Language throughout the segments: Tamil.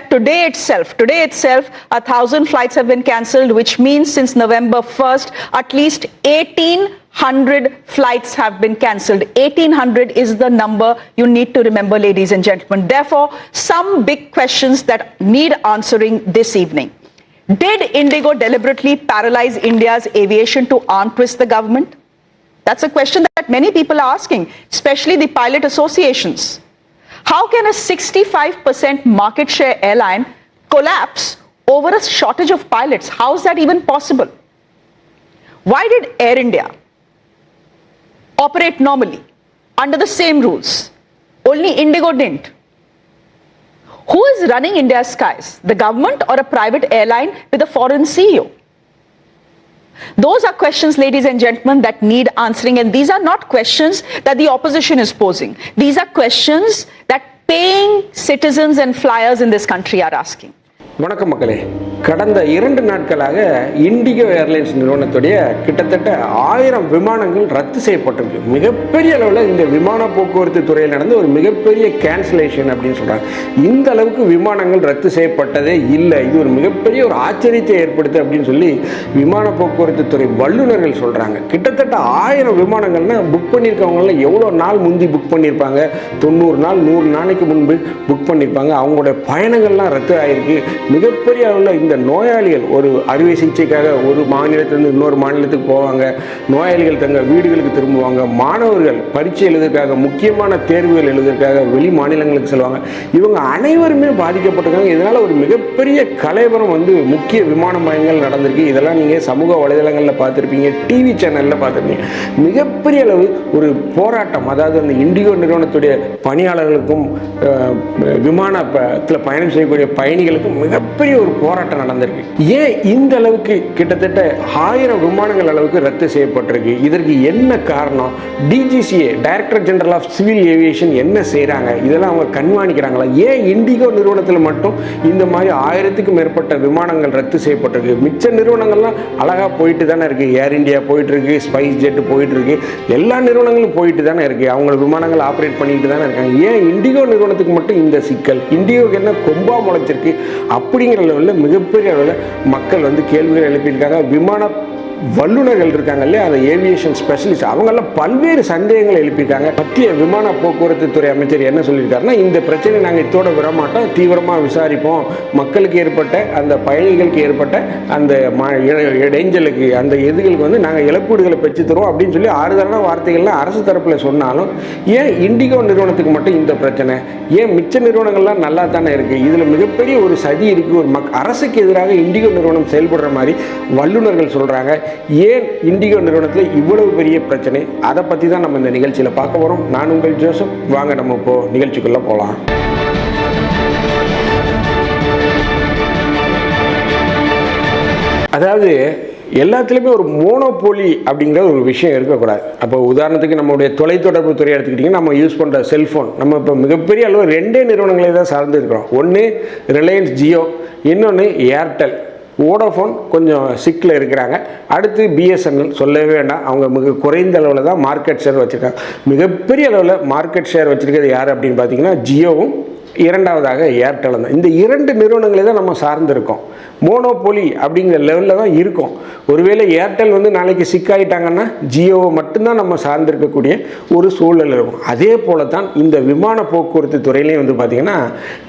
today itself, 1,000 flights have been cancelled, which means since November 1st, at least 1,800 flights have been cancelled. 1,800 is the number you need to remember, ladies and gentlemen. Therefore, some big questions that need answering this evening. Did Indigo deliberately paralyze India's aviation to arm twist the government? That's a question that many people are asking, especially the pilot associations. How can a 65% market share airline collapse over a shortage of pilots? How is that even possible? Why did Air India operate normally under the same rules? Only Indigo didn't. Who is running India's skies? The government or a private airline with a foreign CEO? Those are questions, ladies and gentlemen, that need answering, and these are not questions that the opposition is posing. These are questions that paying citizens and flyers in this country are asking. வணக்கம் மக்களே, கடந்த 2 நாட்களாக இண்டிகோ ஏர்லைன்ஸ் நிறுவனத்துடைய கிட்டத்தட்ட 1000 விமானங்கள் ரத்து செய்யப்பட்டிருக்கு. மிகப்பெரிய அளவில் இந்த விமான போக்குவரத்து துறையில் நடந்த ஒரு மிகப்பெரிய கேன்சலேஷன் அப்படின்னு சொல்கிறாங்க. இந்த அளவுக்கு விமானங்கள் ரத்து செய்யப்பட்டதே இல்லை. இது ஒரு மிகப்பெரிய ஒரு ஆச்சரியத்தை ஏற்படுத்து அப்படின்னு சொல்லி விமான போக்குவரத்து துறை வல்லுநர்கள் சொல்கிறாங்க. கிட்டத்தட்ட 1000 விமானங்கள்னால் புக் பண்ணியிருக்கவங்களாம் எவ்வளோ நாள் முந்தி புக் பண்ணியிருப்பாங்க, 90 நாள் 100 நாளைக்கு முன்பு புக் பண்ணியிருப்பாங்க. அவங்களோட பயணங்கள்லாம் ரத்து ஆகிருக்கு. மிகப்பெரிய அளவில் இந்த நோயாளிகள் ஒரு அறுவை சிகிச்சைக்காக ஒரு மாநிலத்திலிருந்து இன்னொரு மாநிலத்துக்கு போவாங்க, நோயாளிகள் தங்க வீடுகளுக்கு திரும்புவாங்க, மாணவர்கள் பரீட்சை எழுதுறதுக்காக முக்கியமான தேர்வுகள் எழுதுறதுக்காக வெளி மாநிலங்களுக்கு செல்வாங்க. இவங்க அனைவருமே பாதிக்கப்பட்டிருக்காங்க. இதனால் ஒரு மிகப்பெரிய கலைவரம் முக்கிய விமான மையங்கள் நடந்திருக்கு. இதெல்லாம் நீங்கள் சமூக வலைதளங்களில் பார்த்துருப்பீங்க, டிவி சேனலில் பார்த்துருப்பீங்க. மிகப்பெரிய அளவு ஒரு போராட்டம், அதாவது அந்த இண்டிகோ நிறுவனத்துடைய பணியாளர்களுக்கும் விமானத்தில் பயணம் செய்யக்கூடிய பயணிகளுக்கும் மிகப்பெரிய ஒரு போராட்டம் நடந்திருக்கு. ஏன் இந்த அளவுக்கு கிட்டத்தட்ட 1000 விமானங்கள் அளவுக்கு ரத்து செய்யப்பட்டிருக்கு? இதற்கு என்ன காரணம்? DGCA, director general of civil aviation என்ன செய்கிறாங்க? இதெல்லாம் அவங்க கண்காணிக்கிறாங்களா? ஏன் இண்டிகோ நிறுவனத்தில் மட்டும் இந்த மாதிரி 1000க்கும் மேற்பட்ட விமானங்கள் ரத்து செய்யப்பட்டிருக்கு? மிச்ச நிறுவனங்கள்லாம் அழகாக போயிட்டு தானே இருக்குது. ஏர் இந்தியா போயிட்டு இருக்கு, ஸ்பைஸ் ஜெட் போயிட்டு இருக்கு, எல்லா நிறுவனங்களும் போயிட்டு தானே இருக்குது. அவங்க விமானங்கள் ஆப்ரேட் பண்ணிட்டு தானே இருக்காங்க. ஏன் இண்டிகோ நிறுவனத்துக்கு மட்டும் இந்த சிக்கல்? இண்டிகோக்கு என்ன கொம்பா முளைச்சிருக்கு? அப்படிங்கிற லெவலில் மிகப்பெரிய அளவில் மக்கள் கேள்விகள் எழுப்பியிருக்காங்க. விமான வல்லுநர்கள் இருக்காங்க இல்லையா, அந்த ஏவியேஷன் ஸ்பெஷலிஸ்ட், அவங்கெல்லாம் பல்வேறு சந்தேகங்களை எழுப்பியிருக்காங்க. மத்திய விமான போக்குவரத்து துறை அமைச்சர் என்ன சொல்லியிருக்காருன்னா, இந்த பிரச்சனை நாங்கள் இதோட விடமாட்டோம், தீவிரமாக விசாரிப்போம். மக்களுக்கு ஏற்பட்ட அந்த பயணிகளுக்கு ஏற்பட்ட அந்த இடைஞ்சலுக்கு அந்த எதுகளுக்கு நாங்கள் இழப்பீடுகளை பெற்று தருவோம் அப்படின்னு சொல்லி ஆறுதலான வார்த்தைகள்லாம் அரசு தரப்பில் சொன்னாலும், ஏன் இண்டிகோ நிறுவனத்துக்கு மட்டும் இந்த பிரச்சனை? ஏன் மிச்ச நிறுவனங்கள்லாம் நல்லா தானே இருக்குது? இதில் மிகப்பெரிய ஒரு சதி இருக்குது. ஒரு அரசுக்கு எதிராக இண்டிகோ நிறுவனம் செயல்படுற மாதிரி வல்லுநர்கள் சொல்கிறாங்க. ஏன் இண்டிகோ நிறுவனத்தில் இவ்வளவு பெரிய பிரச்சனை? அதை பற்றி தான் நம்ம இந்த நிகழ்ச்சியில் பார்க்க போகிறோம். நான் உங்கள் ஜோசப். வாங்க நம்ம இப்போ நிகழ்ச்சிக்குள்ளே போகலாம். அதாவது எல்லாத்துலேயுமே ஒரு மோனோபோலி அப்படிங்கிற ஒரு விஷயம் இருக்கக்கூடாது. அப்போ உதாரணத்துக்கு நம்மளுடைய தொலைத்தொடர்பு துறை எடுத்துக்கிட்டிங்கன்னா, நம்ம யூஸ் பண்ணுற செல்ஃபோன், நம்ம இப்போ மிகப்பெரிய அளவு 2 நிறுவனங்களை தான் சார்ந்து இருக்கிறோம். ஒன்று ரிலையன்ஸ் ஜியோ, இன்னொன்று ஏர்டெல். வோடாஃபோன் கொஞ்சம் சிக்கில் இருக்கிறாங்க. அடுத்து பிஎஸ்என்எல் சொல்லவே வேண்டாம், அவங்க மிக குறைந்த அளவில் தான் மார்க்கெட் ஷேர் வச்சுருக்காங்க. மிகப்பெரிய அளவில் மார்க்கெட் ஷேர் வச்சுருக்கிறது யார் அப்படின்னு பார்த்தீங்கன்னா ஜியோவும், இரண்டாவதாக ஏர்டெல் தான். இந்த 2 நிறுவனங்களை தான் நம்ம சார்ந்திருக்கோம். மோனோபோலி அப்படிங்கிற லெவலில் தான் இருக்கும். ஒருவேளை ஏர்டெல் நாளைக்கு சிக்காயிட்டாங்கன்னா ஜியோவை மட்டும்தான் நம்ம சார்ந்திருக்கக்கூடிய ஒரு சூழல் இருக்கும். அதே போல தான் இந்த விமான போக்குவரத்து துறையிலையும் பார்த்திங்கன்னா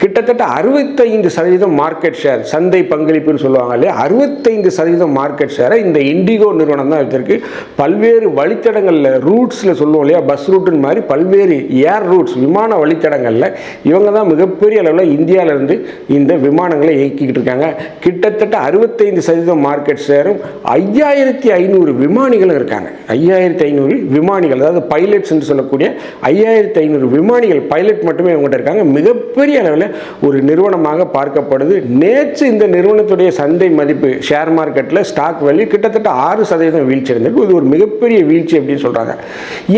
கிட்டத்தட்ட 65% மார்க்கெட் ஷேர், சந்தை பங்களிப்புன்னு சொல்லுவாங்க இல்லையா, 65% மார்க்கெட் ஷேரை இந்த இண்டிகோ நிறுவனம் தான் வச்சிருக்கு. பல்வேறு வழித்தடங்களில், ரூட்ஸில் சொல்லுவோம் இல்லையா, பஸ் ரூட்டுன்னு மாதிரி பல்வேறு ஏர் ரூட்ஸ், விமான வழித்தடங்களில் இவங்க தான் மிகப்பெரிய அளவில் இந்தியாவிலிருந்து இந்த விமானங்களை இயக்கிக்கிட்டு இருக்காங்க. கிட்டத்தட்ட 65% மார்க்கெட் ஷேரும் 5500 விமானிகளும் இருக்காங்க. 5500 விமானிகள், அதாவது பைலட்ஸ் என்று சொல்லக்கூடிய 5500 விமானிகள், பைலட் மட்டுமே இவங்ககிட்ட இருக்காங்க. மிகப்பெரிய அளவில் ஒரு நிறுவனமாக பார்க்கப்படுது. நேற்று இந்த நிறுவனத்துடைய சந்தை மதிப்பு ஷேர் மார்க்கெட்டில் ஸ்டாக் வேல்யூ கிட்டத்தட்ட 6% வீழ்ச்சி இருந்திருக்கு. இது ஒரு மிகப்பெரிய வீழ்ச்சி அப்படின்னு சொல்கிறாங்க.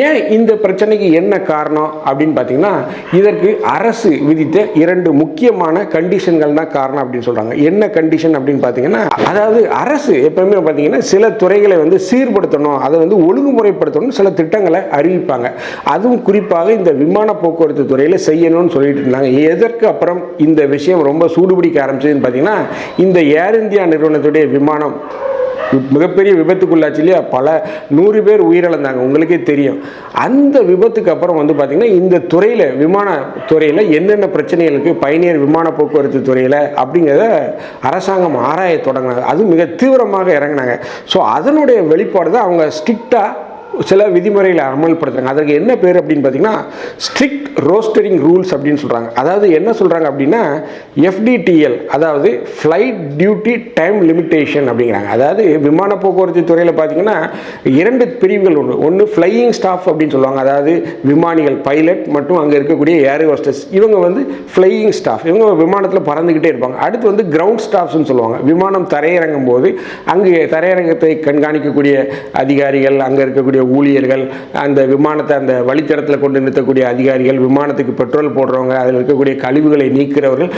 ஏன் இந்த பிரச்சனைக்கு என்ன காரணம் அப்படின்னு பார்த்தீங்கன்னா, இதற்கு அரசு விதித்த விதித்த 2 முக்கியமான கண்டிஷன்கள் தான் காரணம் அப்படின்னு சொல்கிறாங்க. என்ன கண்டிஷன் அப்படின்னு பார்த்தீங்கன்னா, அதாவது அரசு எப்பவுமே பார்த்தீங்கன்னா சில துறைகளை வந்து சீர்படுத்தணும், அதை வந்து ஒழுங்குமுறைப்படுத்தணும், சில திட்டங்களை அறிவிப்பாங்க. அதுவும் குறிப்பாக இந்த விமான போக்குவரத்து துறையில் செய்யணும்னு சொல்லிட்டு இருந்தாங்க. எதற்கு அப்புறம் இந்த விஷயம் ரொம்ப சூடுபிடிக்க ஆரம்பிச்சதுன்னு பார்த்தீங்கன்னா, இந்த ஏர் இந்தியா நிறுவனத்துடைய விமானம் மிகப்பெரிய விபத்துக்குள்ளாச்சு இல்லையா, பல 100 பேர் உயிரிழந்தாங்க, உங்களுக்கே தெரியும். அந்த விபத்துக்கு அப்புறம் வந்து பார்த்திங்கன்னா இந்த துறையில் விமான துறையில் என்னென்ன பிரச்சனைகள் இருக்குது பயணியர் விமான போக்குவரத்து துறையில் அப்படிங்கிறத அரசாங்கம் ஆராய தொடங்கினாங்க. அது மிக தீவிரமாக இறங்கினாங்க. ஸோ அதனுடைய வெளிப்பாடு தான் அவங்க ஸ்ட்ரிக்டாக சில விதிமுறைகளை அமல்படுத்துறாங்க. அதற்கு என்ன பேர் அப்படின்னு பார்த்தீங்கன்னா ஸ்ட்ரிக்ட் ரோஸ்டரிங் ரூல்ஸ் அப்படின்னு சொல்கிறாங்க. அதாவது என்ன சொல்கிறாங்க அப்படின்னா FDTL, அதாவது ஃப்ளைட் டியூட்டி டைம் லிமிட்டேஷன் அப்படிங்கிறாங்க. அதாவது விமான போக்குவரத்து துறையில் பார்த்தீங்கன்னா 2 பிரிவுகள் உண்டு. ஒன்று ஃப்ளையிங் ஸ்டாஃப் அப்படின்னு சொல்லுவாங்க, அதாவது விமானிகள், பைலட் மற்றும் அங்கே இருக்கக்கூடிய ஏர் ஹோஸ்டஸ், இவங்க வந்து ஃப்ளையிங் ஸ்டாஃப், இவங்க விமானத்தில் பறந்துக்கிட்டே இருப்பாங்க. அடுத்து வந்து கிரவுண்ட் ஸ்டாஃப்ஸ்னு சொல்லுவாங்க, விமானம் தரையிறங்கும் போது அங்கே தரையிறங்கத்தை கண்காணிக்கக்கூடிய அதிகாரிகள், அங்கே இருக்கக்கூடிய ஊழியர்கள், அந்த விமானத்தை அந்த வழித்தடத்தில் கொண்டு நிறுத்தக்கூடிய அதிகாரிகள், விமானத்துக்கு பெட்ரோல் போடுறவங்க, அதில் இருக்கக்கூடிய கழிவுகளை நீக்கிறவர்கள்,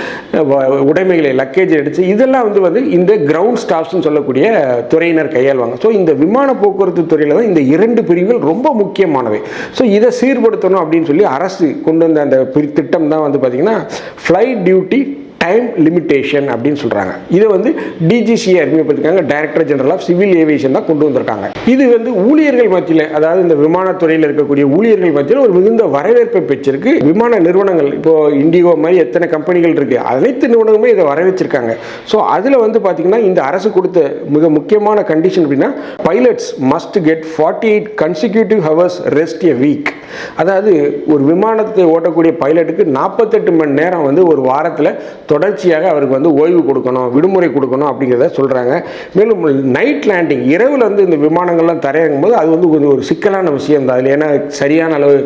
உடைமைகளை லக்கேஜ் எடுத்து, இதெல்லாம் வந்து இந்த கிரவுண்ட் ஸ்டாஃப்ஸ்னு சொல்லக்கூடிய துறையினர் கையாளுவாங்க. ஸோ இந்த விமான போக்குவரத்து துறையில் தான் இந்த 2 பிரிவுகள் ரொம்ப முக்கியமானவை. ஸோ இதை சீர்படுத்தணும் அப்படின்னு சொல்லி அரசு கொண்டு வந்த அந்த திட்டம் தான் வந்து பார்த்தீங்கன்னா ஃப்ளைட் டியூட்டி டைம் லிமிட்டேஷன் அப்படின்னு சொல்கிறாங்க. இதை வந்து DGCA அறிமுகப்படுத்திருக்காங்க, director general of civil aviation தான் கொண்டு வந்திருக்காங்க. இது வந்து ஊழியர்கள் மத்தியில், அதாவது இந்த விமானத்துறையில் இருக்கக்கூடிய ஊழியர்கள் மத்தியில் ஒரு மிகுந்த வரவேற்பை பெற்றிருக்கு. விமான நிறுவனங்கள், இப்போ இண்டிகோ மாதிரி எத்தனை கம்பெனிகள் இருக்குது, அனைத்து நிறுவனங்களுமே இதை வரவேற்றிருக்காங்க. ஸோ அதில் வந்து பார்த்தீங்கன்னா இந்த அரசு கொடுத்த மிக முக்கியமான கண்டிஷன் அப்படின்னா pilots must get 48 consecutive hours rest a week. அதாவது ஒரு விமானத்தை ஓட்டக்கூடிய பைலட்டுக்கு 48 மணி நேரம் வந்து ஒரு வாரத்தில் தொடர்ச்சியாக அவருக்கு வந்து ஓய்வு கொடுக்கணும், விடுமுறை கொடுக்கணும் அப்படிங்கிறத சொல்கிறாங்க. மேலும் நைட் லேண்டிங், இரவில் வந்து இந்த விமானங்கள்லாம் தரையிறங்கும் போது அது வந்து கொஞ்சம் ஒரு சிக்கலான விஷயம் தான். அதில் ஏன்னா சரியான அளவு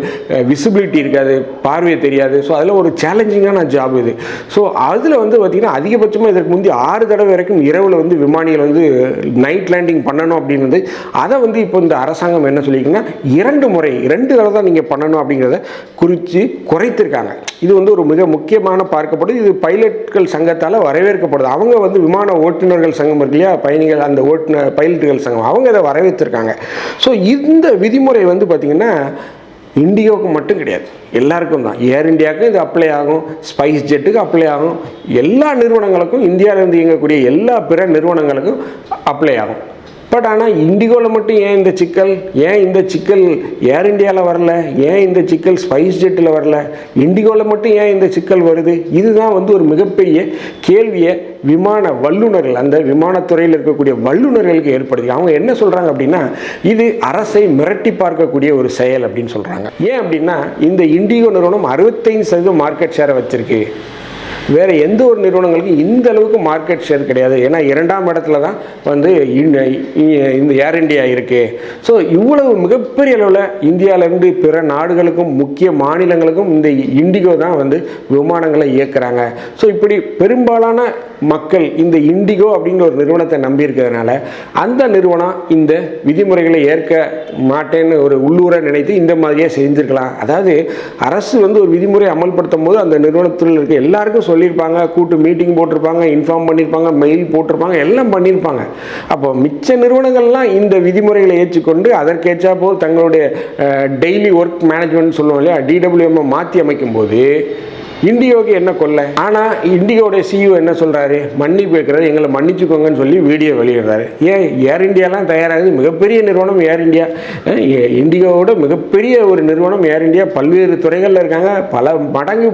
விசிபிலிட்டி இருக்காது, பார்வையை தெரியாது. ஸோ அதில் ஒரு சேலஞ்சிங்கான ஜாப் இது. ஸோ அதில் வந்து பார்த்திங்கன்னா அதிகபட்சமாக இதற்கு முந்தி 6 தடவை வரைக்கும் இரவில் வந்து விமானிகள் வந்து நைட் லேண்டிங் பண்ணணும் அப்படின்னு அதை வந்து இப்போ இந்த அரசாங்கம் என்ன சொல்லியிருக்குன்னா 2 தடவை தான் நீங்கள் பண்ணணும் அப்படிங்கிறத குறித்து குறைத்திருக்காங்க. இது வந்து ஒரு மிக முக்கியமான பார்க்கப்படுது. இது பைலட்கள் சங்கத்தால் வரவேற்கப்படுது. அவங்க வந்து விமான ஓட்டுநர்கள் சங்கம் இருக்கு இல்லையா, பயணிகள் அந்த பைலட்டுகள் சங்கம், அவங்க அதை வரவேற்றிருக்காங்க. ஸோ இந்த விதிமுறை வந்து பார்த்திங்கன்னா இண்டிகோவுக்கு மட்டும் கிடையாது, எல்லாருக்கும் தான். ஏர் இந்தியாவுக்கும் இது அப்ளை ஆகும், ஸ்பைஸ் ஜெட்டுக்கு அப்ளை ஆகும், எல்லா நிறுவனங்களுக்கும், இந்தியாவிலேருந்து இயங்கக்கூடிய எல்லா பிற நிறுவனங்களுக்கும் அப்ளை ஆகும். பட் ஆனால் இண்டிகோவில் மட்டும் ஏன் இந்த சிக்கல், ஏன் இந்த சிக்கல் ஏர் இந்தியாவில் வரல, ஏன் இந்த சிக்கல் ஸ்பைஸ் ஜெட்டில் வரல, இண்டிகோவில் மட்டும் ஏன் இந்த சிக்கல் வருது? இதுதான் வந்து ஒரு மிகப்பெரிய கேள்வியை விமான வல்லுநர்கள், அந்த விமானத்துறையில் இருக்கக்கூடிய வல்லுநர்களுக்கு ஏற்படுது. அவங்க என்ன சொல்கிறாங்க அப்படின்னா இது அரசை மிரட்டி பார்க்கக்கூடிய ஒரு செயல் அப்படின்னு சொல்கிறாங்க. ஏன் அப்படின்னா இந்த இண்டிகோ நிறுவனம் 65% மார்க்கெட் ஷேரை வச்சிருக்கு. வேறு எந்த ஒரு நிறுவனங்களுக்கு இந்த அளவுக்கு மார்க்கெட் ஷேர் கிடையாது. ஏன்னா 2ஆம் இடத்துல தான் வந்து இந்த ஏர் இந்தியா இருக்குது. ஸோ இவ்வளவு மிகப்பெரிய அளவில் இந்தியாவிலேருந்து பிற நாடுகளுக்கும் முக்கிய மாநிலங்களுக்கும் இந்த இண்டிகோ தான் வந்து விமானங்களை இயக்குறாங்க. ஸோ இப்படி பெரும்பாலான மக்கள் இந்த இண்டிகோ அப்படிங்கிற ஒரு நிறுவனத்தை நம்பி இருக்கிறதுனால அந்த நிறுவனம் இந்த விதிமுறைகளை ஏற்க மாட்டேன்னு ஒரு உள்ளூரை நினைத்து இந்த மாதிரியே செஞ்சுருக்கலாம். அதாவது அரசு வந்து ஒரு விதிமுறை அமல்படுத்தும் போது அந்த நிறுவனத்தில் இருக்க எல்லாருக்கும் சொல்லியிருப்பாங்க, கூட்டு மீட்டிங் போட்டிருப்பாங்க, இன்ஃபார்ம் பண்ணியிருப்பாங்க, மெயில் போட்டிருப்பாங்க, எல்லாம் பண்ணியிருப்பாங்க. அப்போ மிச்ச நிறுவனங்கள்லாம் இந்த விதிமுறைகளை ஏற்றுக்கொண்டு அதற்கேற்றா போல் தங்களுடைய டெய்லி ஒர்க் மேனேஜ்மெண்ட் சொல்லுவோம் இல்லையா, DWM மாற்றி அமைக்கும் போது இண்டிகோவுக்கு என்ன கொல்ல? ஆனால் இண்டிகோடைய CEO என்ன சொல்கிறாரு, மன்னிப்பு வைக்கிறாரு, எங்களை மன்னிச்சுக்கோங்கன்னு சொல்லி வீடியோ வெளியிடுறாரு. ஏன் ஏர் இந்தியாலாம் தயாராகுது, மிகப்பெரிய நிறுவனம் ஏர் இந்தியா, இண்டிகோவோட மிகப்பெரிய ஒரு நிறுவனம் ஏர் இந்தியா, பல்வேறு துறைகளில் இருக்காங்க, பல மடங்கு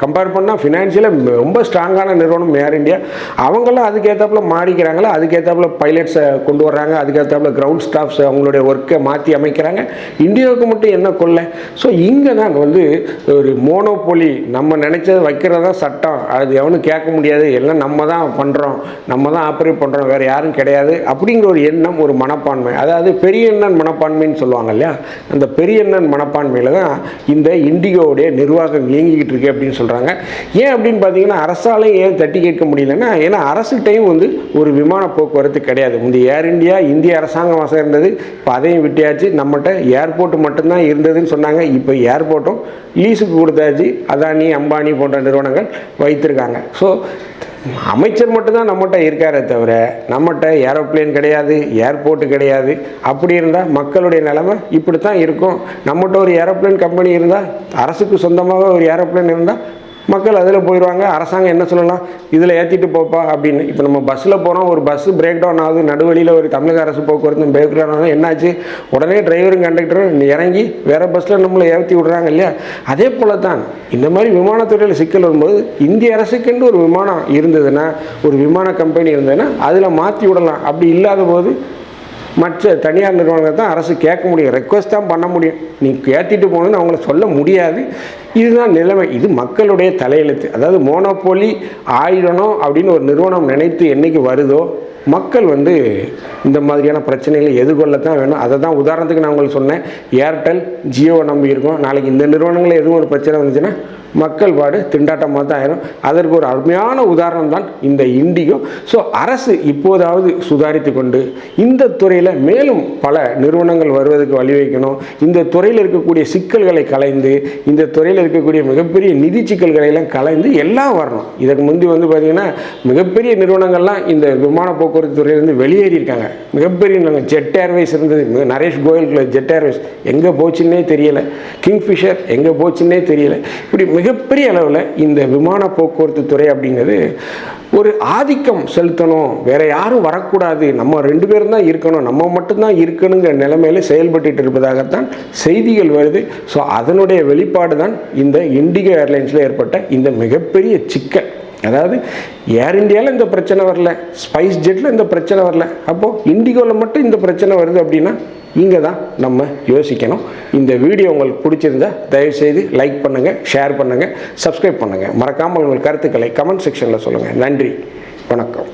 கம்பேர் பண்ணால் ஃபினான்ஷியலாக ரொம்ப ஸ்ட்ராங்கான நிறுவனம் ஏர் இந்தியா. அவங்களாம் அதுக்கேற்றாப்புல மாறிக்கிறாங்களா, அதுக்கேற்றாப்புல பைலட்ஸை கொண்டு வர்றாங்க, அதுக்கேற்றாப்புல கிரவுண்ட் ஸ்டாஃப்ஸ் அவங்களுடைய ஒர்க்கை மாற்றி அமைக்கிறாங்க. இந்தியாவுக்கு மட்டும் என்ன கொல்ல? ஸோ இங்கே தான் வந்து ஒரு மோனோபோலி, நம்ம நினைச்சது வைக்கிறதா சட்டம், அது எவனும் கேட்க முடியாது, எல்லாம் நம்ம தான் பண்ணுறோம், நம்ம தான் ஆப்ரேட் பண்ணுறோம், வேறு யாரும் கிடையாது அப்படிங்கிற ஒரு எண்ணம், ஒரு மனப்பான்மை, அதாவது பெரிய எண்ணன் மனப்பான்மைன்னு சொல்லுவாங்க இல்லையா, அந்த பெரிய எண்ணன் மனப்பான்மையில் தான் இந்த இண்டிகோவுடைய நிர்வாகம் இயங்கிக்கிட்டு இருக்கு அப்படின்னு சொல்கிறாங்க. ஏன் அப்படின்னு பார்த்தீங்கன்னா அரசாலையும் ஏன் தட்டி கேட்க முடியலன்னா, ஏன்னா அரசுகிட்டையும் வந்து ஒரு விமான போக்குவரத்து கிடையாது. இந்த ஏர் இந்தியா இந்திய அரசாங்கம் வசம் இருந்தது, இப்போ அதையும் விட்டியாச்சு. நம்மகிட்ட ஏர்போர்ட் மட்டும்தான் இருந்ததுன்னு சொன்னாங்க, இப்போ ஏர்போர்ட்டும் லீஸுக்கு கொடுத்தாச்சு. அதானி அம்பானி போன்ற நிறுவனங்கள் வைத்திருக்காங்க. ஸோ அமைச்சர் மட்டும்தான் நம்மகிட்ட இருக்காரே தவிர நம்மகிட்ட ஏரோப்ளேன் கிடையாது, ஏர்போர்ட்டு கிடையாது. அப்படி இருந்தால் மக்களுடைய நிலைமை இப்படி தான் இருக்கும். நம்மகிட்ட ஒரு ஏரோப்ளேன் கம்பெனி இருந்தால், அரசுக்கு சொந்தமாக ஒரு ஏரோப்ளேன் இருந்தால் மக்கள் அதில் போயிடுவாங்க. அரசாங்கம் என்ன சொல்லலாம், இதில் ஏற்றிட்டு போப்பா அப்படின்னு. இப்போ நம்ம பஸ்ஸில் போகிறோம், ஒரு பஸ்ஸு பிரேக் டவுன் ஆகுது, நடுவழியில் ஒரு தமிழக அரசு போக்குவரத்து பிரேக் டவுன் ஆகுது, என்னாச்சு, உடனே டிரைவரும் கண்டக்டரும் இறங்கி வேறு பஸ்ஸில் நம்மளை ஏற்றி விடுறாங்க இல்லையா? அதே போல தான் இந்த மாதிரி விமானத்துறையில் சிக்கல் வரும்போது இந்திய அரசுக்கென்று ஒரு விமானம் இருந்ததுன்னா, ஒரு விமான கம்பெனி இருந்ததுன்னா அதில் மாற்றி விடலாம். அப்படி இல்லாத போது மற்ற தனியார் நிறுவனங்கள் தான் அரசு கேட்க முடியும், ரெக்வஸ்ட் தான் பண்ண முடியும். நீ ஏற்றிட்டு போகணுன்னு அவங்கள சொல்ல முடியாது. இதுதான் நிலைமை. இது மக்களுடைய தலையெழுத்து. அதாவது மோனோபோலி ஆயிடணும் அப்படின்னு ஒரு நிறுவனம் நினைத்து என்னைக்கு வருதோ, மக்கள் இந்த மாதிரியான பிரச்சனைகளை எதிர்கொள்ளத்தான் வேணும். அதை தான் உதாரணத்துக்கு நான் உங்களுக்கு சொன்னேன், ஏர்டெல் ஜியோவை நம்பி இருக்கோம். நாளைக்கு இந்த நிறுவனங்களில் எதுவும் ஒரு பிரச்சனை வந்துச்சுன்னா மக்கள் பாடு திண்டாட்டமாக தான் ஆயிரும். அதற்கு ஒரு அருமையான உதாரணம் தான் இந்த இண்டிகோ. ஸோ அரசு இப்போதாவது சுதாரித்து கொண்டு இந்த துறையில் மேலும் பல நிறுவனங்கள் வருவதற்கு வழிவகுக்கணும். இந்த துறையில் இருக்கக்கூடிய சிக்கல்களை கலைந்து, இந்த துறையில் இருக்கக்கூடிய மிகப்பெரிய நிதி சிக்கல்களை எல்லாம் கலைந்து எல்லாம் வரணும். இதற்கு முந்தி பார்த்திங்கன்னா மிகப்பெரிய நிறுவனங்கள்லாம் இந்த விமான போக்குவரத்து துறையிலேருந்து வெளியேறியிருக்காங்க. மிகப்பெரிய ஜெட் ஏர்வேஸ் இருந்தது, நரேஷ் கோயல் ஜெட் ஏர்வேஸ் எங்கே போச்சுன்னே தெரியலை, கிங்ஃபிஷர் எங்கே போச்சுன்னே தெரியலை. இப்படி மிகப்பெரிய அளவில் இந்த விமான போக்குவரத்து துறை அப்படிங்கிறது ஒரு ஆதிக்கம் செலுத்தணும், வேற யாரும் வரக்கூடாது, நம்ம 2 பேரும் தான் இருக்கணும், நம்ம மட்டும்தான் இருக்கணுங்கிற நிலைமையில செயல்பட்டு இருப்பதாகத்தான் செய்திகள் வருது. ஸோ அதனுடைய வெளிப்பாடு தான் இந்த இண்டிகோ ஏர்லைன்ஸில் ஏற்பட்ட இந்த மிகப்பெரிய சிக்கல். அதாவது ஏர் இந்தியாவில் இந்த பிரச்சனை வரல, ஸ்பைஸ் ஜெட்டில் இந்த பிரச்சனை வரல, அப்போது இண்டிகோவில் மட்டும் இந்த பிரச்சனை வருது அப்படின்னா இங்கே தான் நம்ம யோசிக்கணும். இந்த வீடியோ உங்களுக்கு பிடிச்சிருந்தா தயவுசெய்து லைக் பண்ணுங்கள், ஷேர் பண்ணுங்கள், சப்ஸ்கிரைப் பண்ணுங்கள். மறக்காமல் உங்கள் கருத்துக்களை கமெண்ட் செக்ஷனில் சொல்லுங்கள். நன்றி, வணக்கம்.